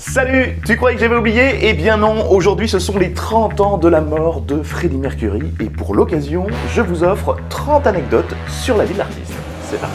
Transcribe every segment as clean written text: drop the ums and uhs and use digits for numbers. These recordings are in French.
Salut! Tu croyais que j'avais oublié? Eh bien non, aujourd'hui ce sont les 30 ans de la mort de Freddie Mercury et pour l'occasion, je vous offre 30 anecdotes sur la vie de l'artiste. C'est parti!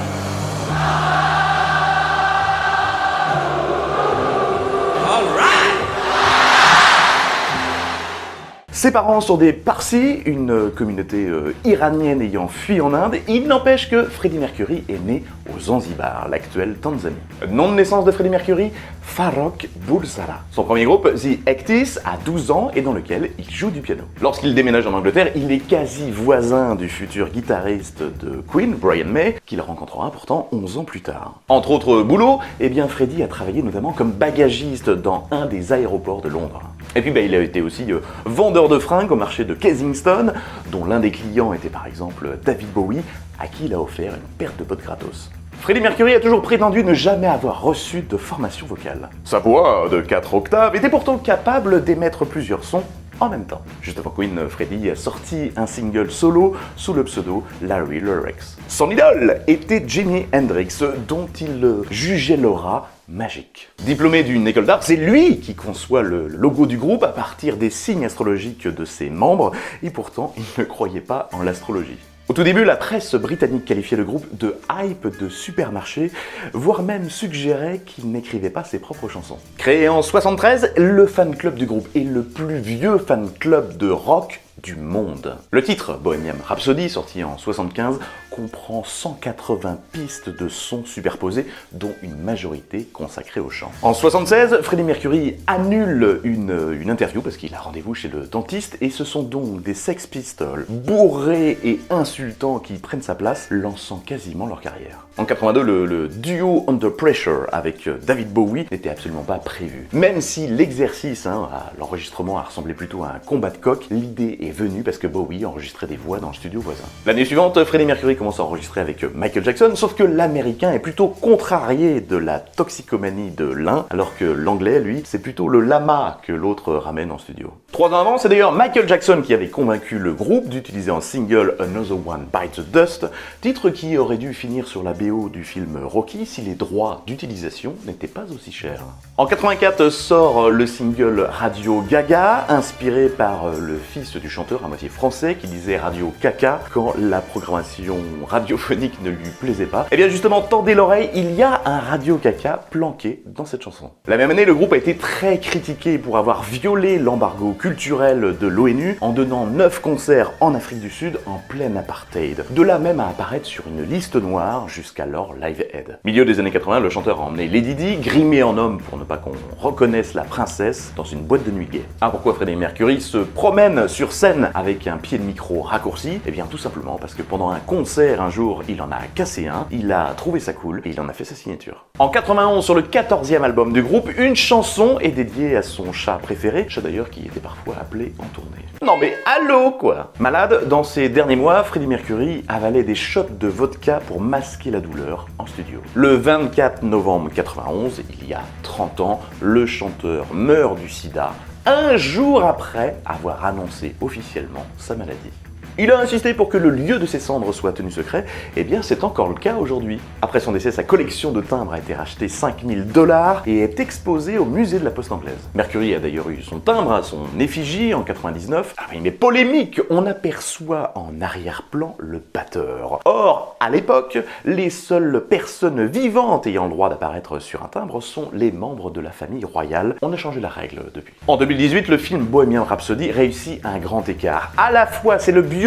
Ses parents sont des Parsis, une communauté iranienne ayant fui en Inde. Il n'empêche que Freddie Mercury est né au Zanzibar, l'actuelle Tanzanie. Nom de naissance de Freddie Mercury, Farrokh Bulsara. Son premier groupe, The Actis, a 12 ans et dans lequel il joue du piano. Lorsqu'il déménage en Angleterre, il est quasi voisin du futur guitariste de Queen, Brian May, qu'il rencontrera pourtant 11 ans plus tard. Entre autres boulots, eh bien Freddie a travaillé notamment comme bagagiste dans un des aéroports de Londres. Et puis il a été aussi vendeur de fringues au marché de Kensington, dont l'un des clients était par exemple David Bowie, à qui il a offert une paire de bottes gratos. Freddie Mercury a toujours prétendu ne jamais avoir reçu de formation vocale. Sa voix, de 4 octaves, était pourtant capable d'émettre plusieurs sons en même temps. Juste avant Queen, Freddie a sorti un single solo sous le pseudo Larry Lurex. Son idole était Jimi Hendrix, dont il jugeait l'aura magique. Diplômé d'une école d'art, c'est lui qui conçoit le logo du groupe à partir des signes astrologiques de ses membres, et pourtant il ne croyait pas en l'astrologie. Au tout début, la presse britannique qualifiait le groupe de hype de supermarché, voire même suggérait qu'il n'écrivait pas ses propres chansons. Créé en 73, le fan club du groupe est le plus vieux fan club de rock du monde. Le titre, Bohemian Rhapsody, sorti en 75, comprend 180 pistes de sons superposés, dont une majorité consacrée au chant. En 76, Freddie Mercury annule une interview parce qu'il a rendez-vous chez le dentiste et ce sont donc des Sex Pistols bourrés et insultants qui prennent sa place, lançant quasiment leur carrière. En 82, le duo Under Pressure avec David Bowie n'était absolument pas prévu. Même si l'exercice, à l'enregistrement a ressemblé plutôt à un combat de coq, l'idée est venue parce que Bowie enregistrait des voix dans le studio voisin. L'année suivante, Freddie Mercury commence à enregistrer avec Michael Jackson, sauf que l'américain est plutôt contrarié de la toxicomanie de l'un, alors que l'anglais, lui, c'est plutôt le lama que l'autre ramène en studio. 3 ans avant, c'est d'ailleurs Michael Jackson qui avait convaincu le groupe d'utiliser en single Another One Bites the Dust, titre qui aurait dû finir sur la BO du film Rocky si les droits d'utilisation n'étaient pas aussi chers. En 84 sort le single Radio Gaga, inspiré par le fils du chanteur à moitié français qui disait Radio Caca quand la programmation radiophonique ne lui plaisait pas. Et bien justement, tendez l'oreille, il y a un Radio Caca planqué dans cette chanson. La même année, le groupe a été très critiqué pour avoir violé l'embargo culturel de l'ONU en donnant 9 concerts en Afrique du Sud en pleine apartheid. De là même à apparaître sur une liste noire jusqu'alors Live Aid. Milieu des années 80, le chanteur a emmené Lady Di, grimé en homme pour ne pas qu'on reconnaisse la princesse, dans une boîte de nuit gay. Pourquoi Freddie Mercury se promène sur scène avec un pied de micro raccourci? Eh bien tout simplement parce que pendant un concert un jour, il en a cassé un, il a trouvé ça cool et il en a fait sa signature. En 91, sur le 14e album du groupe, une chanson est dédiée à son chat préféré, chat d'ailleurs qui était parfois appelé en tournée. Non mais allô quoi! Malade, dans ces derniers mois, Freddie Mercury avalait des shots de vodka pour masquer la douleur en studio. Le 24 novembre 91, il y a 30 ans, le chanteur meurt du sida, un jour après avoir annoncé officiellement sa maladie. Il a insisté pour que le lieu de ses cendres soit tenu secret, et bien c'est encore le cas aujourd'hui. Après son décès, sa collection de timbres a été rachetée 5000 $ et est exposée au musée de la Poste anglaise. Mercury a d'ailleurs eu son timbre à son effigie en 99. Mais polémique, on aperçoit en arrière-plan le batteur. Or, à l'époque, les seules personnes vivantes ayant le droit d'apparaître sur un timbre sont les membres de la famille royale. On a changé la règle depuis. En 2018, le film Bohemian Rhapsody réussit un grand écart. À la fois, c'est le biopic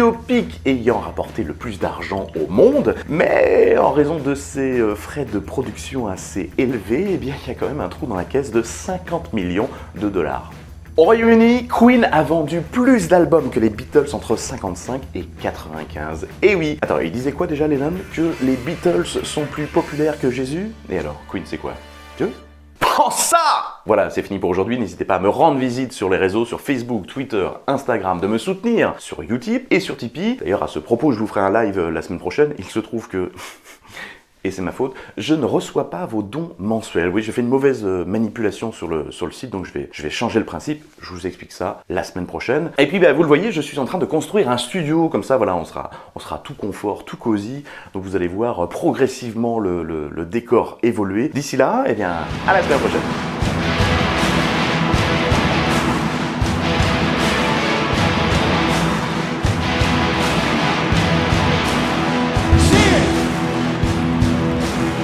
ayant rapporté le plus d'argent au monde, mais en raison de ses frais de production assez élevés, eh bien, il y a quand même un trou dans la caisse de 50 millions de $. Au Royaume-Uni, Queen a vendu plus d'albums que les Beatles entre 55 et 95. Et oui, attends, il disait quoi déjà Lennon? Que les Beatles sont plus populaires que Jésus? Et alors, Queen c'est quoi? Dieu? Prends ça! Voilà, c'est fini pour aujourd'hui. N'hésitez pas à me rendre visite sur les réseaux, sur Facebook, Twitter, Instagram, de me soutenir sur Utip et sur Tipeee. D'ailleurs, à ce propos, je vous ferai un live la semaine prochaine. Il se trouve que... et c'est ma faute, je ne reçois pas vos dons mensuels. Oui, j'ai fait une mauvaise manipulation sur le site, donc je vais changer le principe. Je vous explique ça la semaine prochaine. Et puis, vous le voyez, je suis en train de construire un studio, comme ça, voilà, on sera tout confort, tout cosy. Donc vous allez voir progressivement le décor évoluer. D'ici là, eh bien, à la semaine prochaine.